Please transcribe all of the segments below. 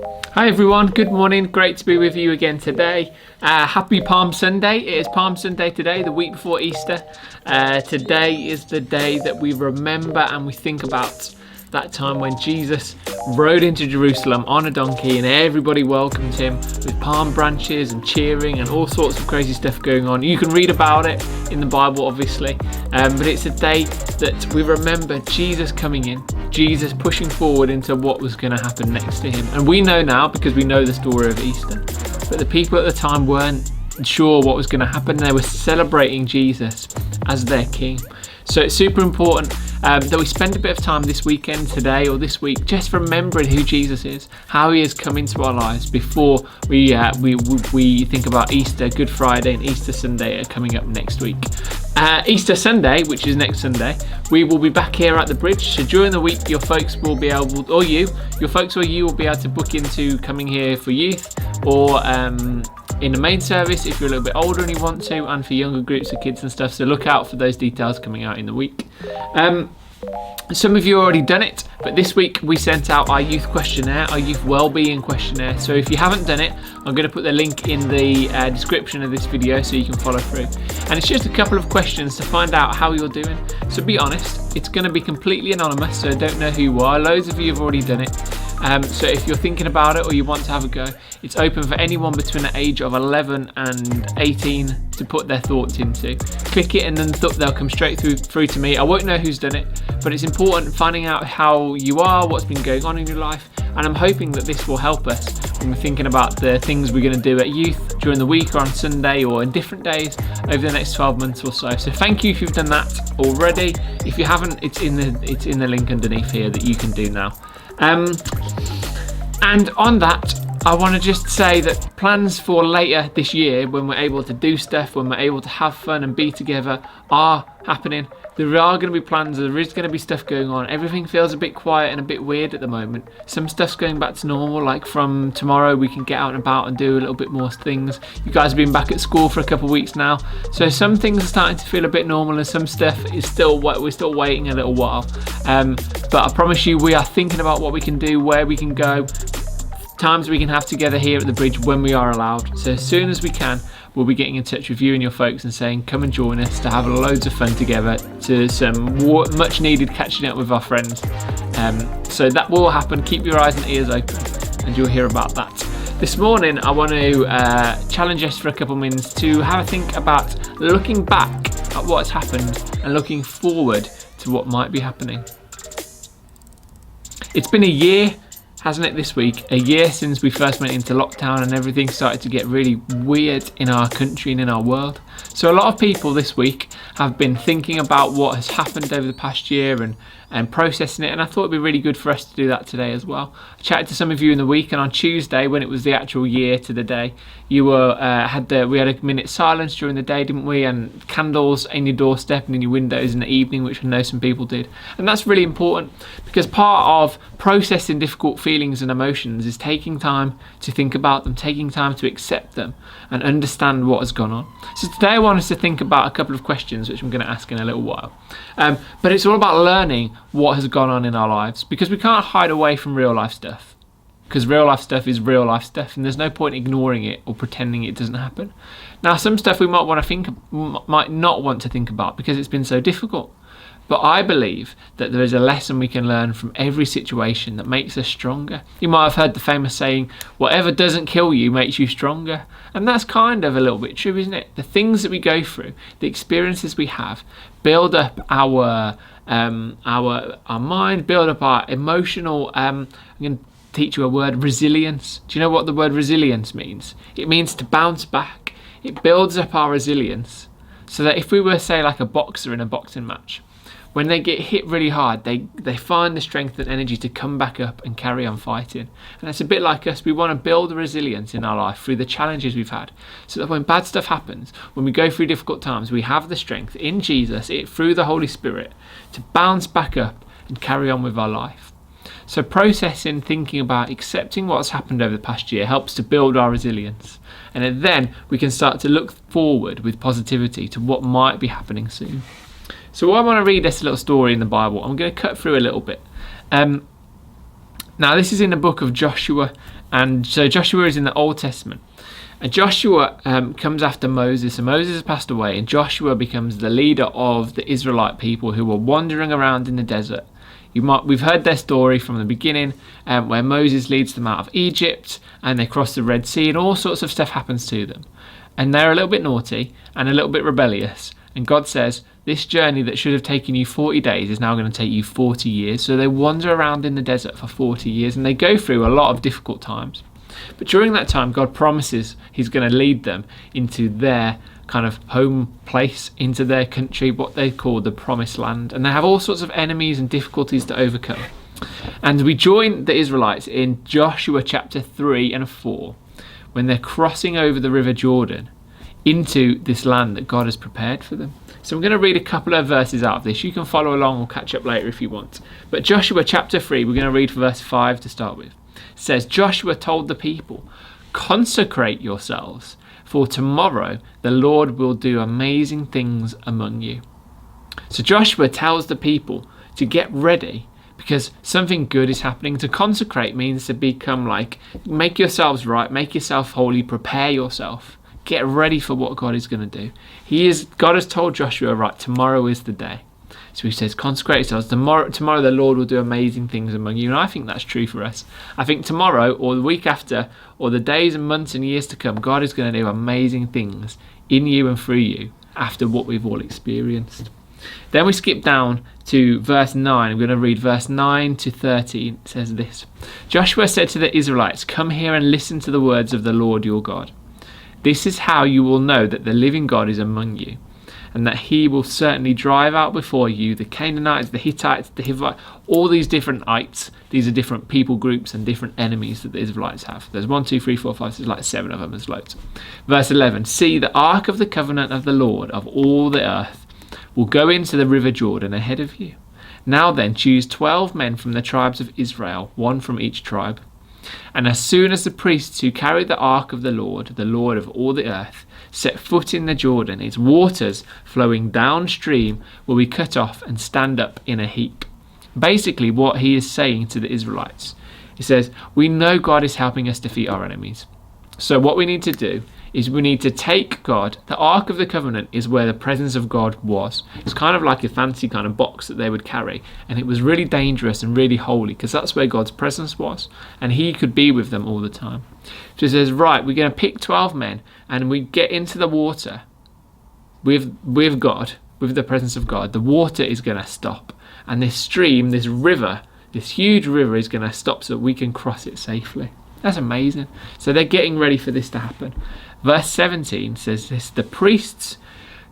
Hi everyone, good morning, great to be with you again today. Happy Palm Sunday. It is Palm Sunday today, the week before Easter. Today is the day that we remember and we think about that time when Jesus rode into Jerusalem on a donkey and everybody welcomed him with palm branches and cheering and all sorts of crazy stuff going on. You can read about it in the Bible, obviously, but it's a day that we remember Jesus coming in, Jesus pushing forward into what was going to happen next to him. And we know now because we know the story of Easter, but the people at the time weren't sure what was going to happen. They were celebrating Jesus as their king. So it's super important that we spend a bit of time this weekend, today or this week, just remembering who Jesus is, how he has come into our lives before we think about Easter, Good Friday and Easter Sunday are coming up next week. Easter Sunday, which is next Sunday, we will be back here at the bridge. So during the week, your folks will be able, or you will be able to book into coming here for youth or in the main service if you're a little bit older and you want to, and for younger groups of kids and stuff. So look out for those details coming out in the week. Some of you already done it, but this week we sent out our youth questionnaire, our youth wellbeing questionnaire. So if you haven't done it, I'm going to put the link in the description of this video so you can follow through. And it's just a couple of questions to find out how you're doing. So be honest, it's going to be completely anonymous, so don't know who you are. Loads of you have already done it. So if you're thinking about it or you want to have a go, it's open for anyone between the age of 11 and 18 to put their thoughts into. Click it and then they'll come straight through to me. I won't know who's done it, but it's important finding out how you are, what's been going on in your life, and I'm hoping that this will help us when we're thinking about the things we're going to do at youth during the week or on Sunday or in different days over the next 12 months or so. So thank you if you've done that already. If you haven't, it's in the link underneath here that you can do now. And on that, I want to just say that plans for later this year, when we're able to do stuff, when we're able to have fun and be together, are happening. There are going to be plans, there is going to be stuff going on. Everything feels a bit quiet and a bit weird at the moment. Some stuff's going back to normal, like from tomorrow we can get out and about and do a little bit more things. You guys have been back at school for a couple of weeks now, so some things are starting to feel a bit normal and some stuff is we're still waiting a little while. But I promise you, we are thinking about what we can do, where we can go, times we can have together here at the bridge when we are allowed. So as soon as we can, we'll be getting in touch with you and your folks and saying come and join us to have loads of fun together, to some much needed catching up with our friends. So that will happen. Keep your eyes and ears open and you'll hear about that. This morning I want to challenge us for a couple of minutes to have a think about looking back at what's happened and looking forward to what might be happening. It's been a year, hasn't it, this week? A year since we first went into lockdown and everything started to get really weird in our country and in our world. So a lot of people this week have been thinking about what has happened over the past year and processing it, and I thought it'd be really good for us to do that today as well. I chatted to some of you in the week, and on Tuesday, when it was the actual year to the day, we had a minute silence during the day, didn't we? And candles in your doorstep and in your windows in the evening, which I know some people did. And that's really important because part of processing difficult feelings and emotions is taking time to think about them, taking time to accept them and understand what has gone on. So today I want us to think about a couple of questions which I'm going to ask in a little while. But it's all about learning what has gone on in our lives, because we can't hide away from real life stuff, because real life stuff is real life stuff and there's no point ignoring it or pretending it doesn't happen. Now some stuff we might not want to think about because it's been so difficult. But I believe that there is a lesson we can learn from every situation that makes us stronger. You might have heard the famous saying, whatever doesn't kill you makes you stronger. And that's kind of a little bit true, isn't it? The things that we go through, the experiences we have, build up our mind, build up our emotional, I'm going to teach you a word, resilience. Do you know what the word resilience means? It means to bounce back. It builds up our resilience so that if we were, say, like a boxer in a boxing match, when they get hit really hard, they find the strength and energy to come back up and carry on fighting. And it's a bit like us. We want to build resilience in our life through the challenges we've had, so that when bad stuff happens, when we go through difficult times, we have the strength in Jesus, through the Holy Spirit, to bounce back up and carry on with our life. So processing, thinking about, accepting what's happened over the past year helps to build our resilience. And then we can start to look forward with positivity to what might be happening soon. So I want to read this little story in the Bible. I'm going to cut through a little bit. Now this is in the book of Joshua, And so Joshua is in the Old Testament. And Joshua comes after Moses, and Moses has passed away, and Joshua becomes the leader of the Israelite people who were wandering around in the desert. We've heard their story from the beginning, where Moses leads them out of Egypt, and they cross the Red Sea, and all sorts of stuff happens to them. And they're a little bit naughty and a little bit rebellious. And God says, this journey that should have taken you 40 days is now going to take you 40 years. So they wander around in the desert for 40 years, and they go through a lot of difficult times. But during that time, God promises he's going to lead them into their kind of home place, into their country, what they call the promised land. And they have all sorts of enemies and difficulties to overcome. And we join the Israelites in Joshua chapter 3 and 4, when they're crossing over the river Jordan into this land that God has prepared for them. So I'm going to read a couple of verses out of this. You can follow along or catch up later if you want. But Joshua chapter 3, we're going to read verse 5 to start with. It says, Joshua told the people, consecrate yourselves, for tomorrow the Lord will do amazing things among you. So Joshua tells the people to get ready because something good is happening. To consecrate means to become like, make yourselves right, make yourself holy, prepare yourself. Get ready for what God is going to do. God has told Joshua, right, tomorrow is the day. So he says, consecrate yourselves. Tomorrow the Lord will do amazing things among you. And I think that's true for us. I think tomorrow or the week after or the days and months and years to come, God is going to do amazing things in you and through you after what we've all experienced. Then we skip down to verse 9. I'm going to read verse 9 to 13. It says this. Joshua said to the Israelites, come here and listen to the words of the Lord your God. This is how you will know that the living God is among you, and that he will certainly drive out before you the Canaanites, the Hittites, the Hivites, all these different ites. These are different people groups and different enemies that the Israelites have. There's 1, 2, 3, 4, 5, there's like 7 of them, there's loads. Verse 11, see, the ark of the covenant of the Lord of all the earth will go into the river Jordan ahead of you. Now then, choose 12 men from the tribes of Israel, 1 from each tribe. And as soon as the priests who carry the ark of the Lord of all the earth, set foot in the Jordan, its waters flowing downstream will be cut off and stand up in a heap. Basically, what he is saying to the Israelites, he says, we know God is helping us defeat our enemies. So what we need to do is we need to take God. The Ark of the Covenant is where the presence of God was. It's kind of like a fancy kind of box that they would carry. And it was really dangerous and really holy because that's where God's presence was. And he could be with them all the time. So it says, right, we're going to pick 12 men and we get into the water with God, with the presence of God. The water is going to stop. And this stream, this river, this huge river is going to stop so that we can cross it safely. That's amazing. So they're getting ready for this to happen. Verse 17 says this, the priests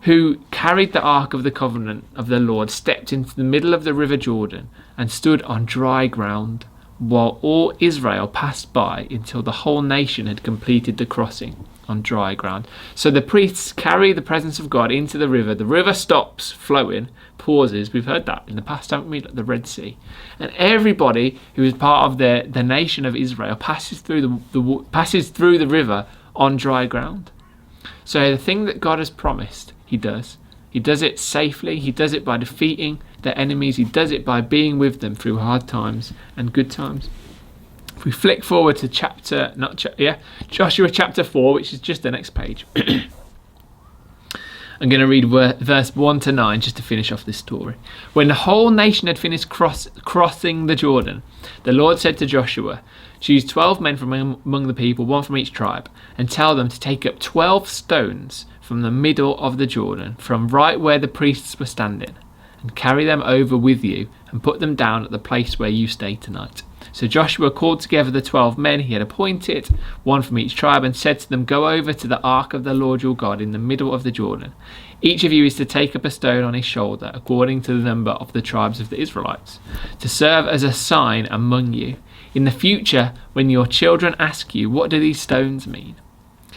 who carried the ark of the covenant of the Lord stepped into the middle of the river Jordan and stood on dry ground while all Israel passed by until the whole nation had completed the crossing on dry ground. So the priests carry the presence of God into the river stops flowing, pauses. We've heard that in the past, haven't we? Like the Red Sea. And everybody who is part of the nation of Israel passes through the river on dry ground. So the thing that God has promised, he does. He does it safely. He does it by defeating their enemies. He does it by being with them through hard times and good times. If we flick forward to Joshua chapter 4, which is just the next page. I'm going to read verse 1 to 9 just to finish off this story. When the whole nation had finished crossing the Jordan, the Lord said to Joshua, choose 12 men from among the people, 1 from each tribe, and tell them to take up 12 stones from the middle of the Jordan, from right where the priests were standing, and carry them over with you and put them down at the place where you stay tonight. So Joshua called together the 12 men he had appointed, 1 from each tribe, and said to them, go over to the ark of the Lord your God in the middle of the Jordan. Each of you is to take up a stone on his shoulder, according to the number of the tribes of the Israelites, to serve as a sign among you. In the future, when your children ask you, what do these stones mean?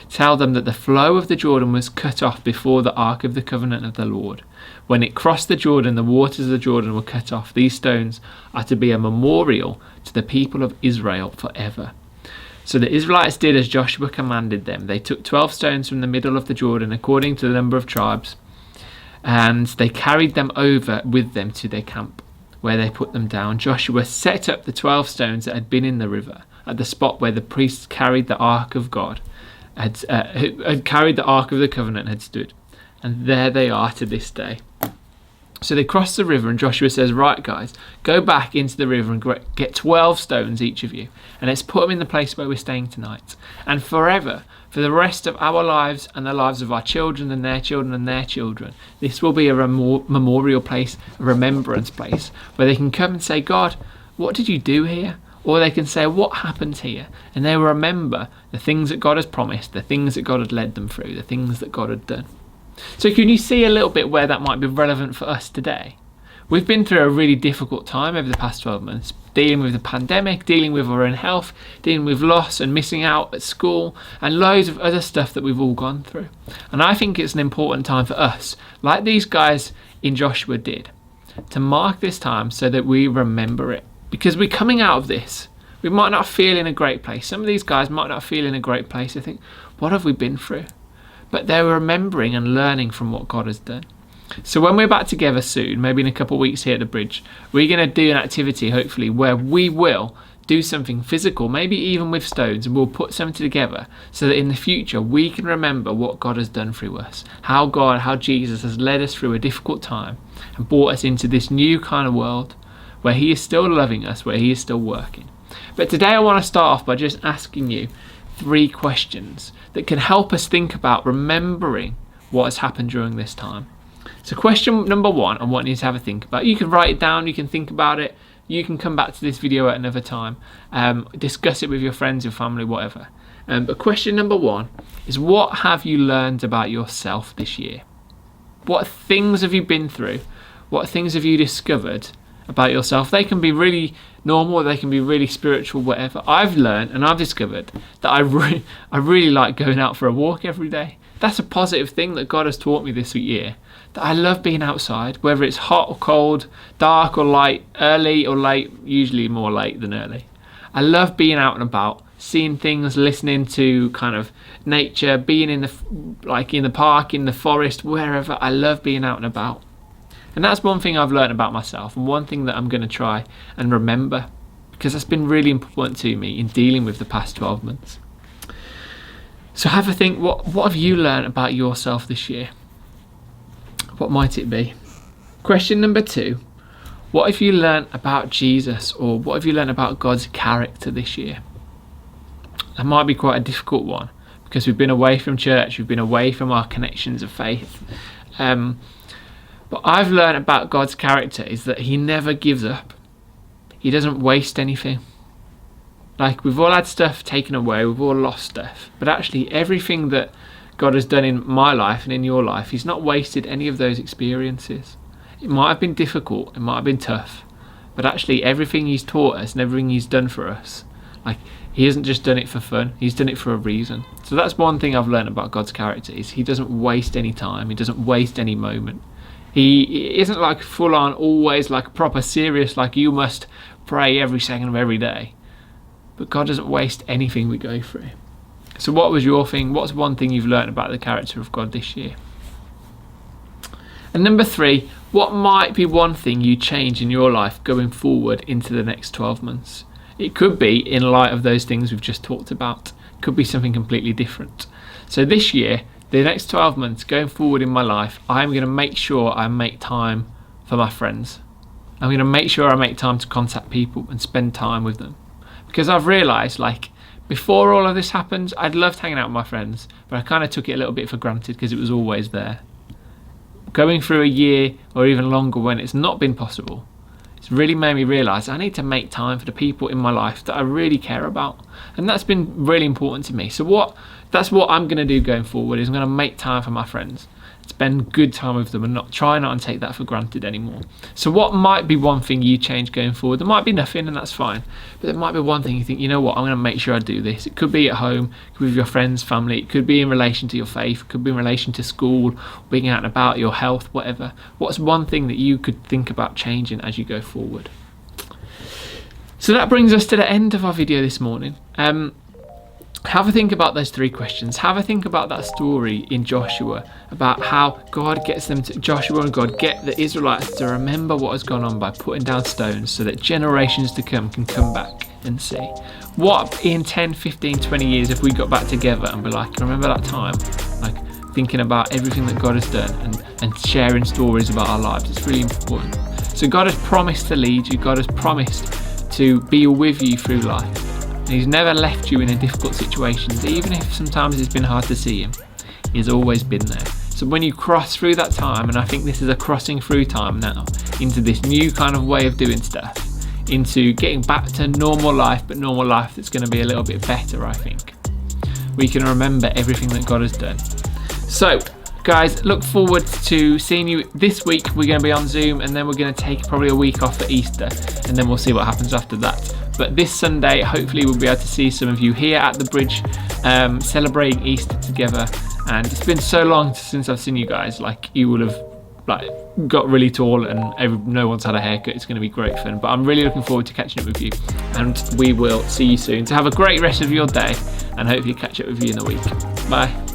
Tell them that the flow of the Jordan was cut off before the ark of the covenant of the Lord. When it crossed the Jordan, the waters of the Jordan were cut off. These stones are to be a memorial to the people of Israel forever. So the Israelites did as Joshua commanded them. They took 12 stones from the middle of the Jordan, according to the number of tribes, and they carried them over with them to their camp, where they put them down. Joshua set up the 12 stones that had been in the river at the spot where the priests carried the ark of God, had carried the ark of the covenant, had stood. And there they are to this day. So they crossed the river, and Joshua says, right guys, go back into the river and get 12 stones each of you, and let's put them in the place where we're staying tonight. And forever, for the rest of our lives and the lives of our children and their children and their children, this will be a memorial place, a remembrance place, where they can come and say, God, what did you do here? Or they can say, what happened here? And they will remember the things that God has promised, the things that God had led them through, the things that God had done. So can you see a little bit where that might be relevant for us today? We've been through a really difficult time over the past 12 months, dealing with the pandemic, dealing with our own health, dealing with loss and missing out at school, and loads of other stuff that we've all gone through. And I think it's an important time for us, like these guys in Joshua did, to mark this time so that we remember it. Because we're coming out of this. We might not feel in a great place. Some of these guys might not feel in a great place. They think, what have we been through? But they're remembering and learning from what God has done. So when we're back together soon, maybe in a couple of weeks here at the bridge, we're going to do an activity, hopefully, where we will do something physical, maybe even with stones, and we'll put something together so that in the future we can remember what God has done through us, how Jesus has led us through a difficult time and brought us into this new kind of world where he is still loving us, where he is still working. But today I want to start off by just asking you 3 questions that can help us think about remembering what has happened during this time. So question number 1, I want you to have a think about. You can write it down, you can think about it, you can come back to this video at another time, discuss it with your friends, your family, whatever. But question number 1 is, what have you learned about yourself this year? What things have you been through? What things have you discovered about yourself? They can be really normal, they can be really spiritual, whatever. I've learned and I've discovered that I really like going out for a walk every day. That's a positive thing that God has taught me this year, that I love being outside, whether it's hot or cold, dark or light, early or late, usually more late than early. I love being out and about, seeing things, listening to kind of nature, being in the park, in the forest, wherever. I love being out and about. And that's one thing I've learned about myself, and one thing that I'm going to try and remember, because that's been really important to me in dealing with the past 12 months. So have a think, what have you learned about yourself this year? What might it be? Question number 2, what have you learned about Jesus, or what have you learned about God's character this year? That might be quite a difficult one, because we've been away from church, we've been away from our connections of faith. What I've learned about God's character is that he never gives up. He doesn't waste anything. Like, we've all had stuff taken away, we've all lost stuff, but actually everything that God has done in my life and in your life, he's not wasted any of those experiences. It might have been difficult, it might have been tough, but actually everything he's taught us and everything he's done for us, like, he hasn't just done it for fun, he's done it for a reason. So that's one thing I've learned about God's character, is he doesn't waste any time, he doesn't waste any moment. He isn't like full on, always like proper serious, like you must pray every second of every day. But God doesn't waste anything we go through. So what was your thing? What's one thing you've learned about the character of God this year? And number 3, what might be one thing you change in your life going forward into the next 12 months? It could be in light of those things we've just talked about. It could be something completely different. So this year, the next 12 months going forward in my life, I'm going to make sure I make time for my friends. I'm going to make sure I make time to contact people and spend time with them. Because I've realised, like, before all of this happened, I'd loved hanging out with my friends, but I kind of took it a little bit for granted because it was always there. Going through a year or even longer when it's not been possible, it's really made me realise I need to make time for the people in my life that I really care about. And that's been really important to me. So that's what I'm going to do going forward, is I'm going to make time for my friends, spend good time with them, and try not and take that for granted anymore. So what might be one thing you change going forward? There might be nothing, and that's fine, but there might be one thing you think, you know what, I'm going to make sure I do this. It could be at home, it could be with your friends, family, it could be in relation to your faith, it could be in relation to school, being out and about, your health, whatever. What's one thing that you could think about changing as you go forward? So that brings us to the end of our video this morning. Have a think about those 3 questions. Have a think about that story in Joshua, about how God gets them to, Joshua and God get the Israelites to remember what has gone on by putting down stones so that generations to come can come back and see what in 10, 15, 20 years if we got back together and be like, remember that time, like thinking about everything that God has done and sharing stories about our lives. It's really important. So God has promised to lead you. God has promised to be with you through life. And He's never left you in a difficult situations, even if sometimes it's been hard to see Him. He's always been there. So when you cross through that time, and I think this is a crossing through time now, into this new kind of way of doing stuff, into getting back to normal life, but normal life that's going to be a little bit better, I think. We can remember everything that God has done. So, guys, look forward to seeing you this week. We're going to be on Zoom, and then we're going to take probably a week off for Easter, and then we'll see what happens after that. But this Sunday, hopefully we'll be able to see some of you here at the bridge, celebrating Easter together. And it's been so long since I've seen you guys. Like, you will have got really tall, and no one's had a haircut. It's going to be great fun. But I'm really looking forward to catching up with you, and we will see you soon. So have a great rest of your day, and hopefully catch up with you in the week. Bye.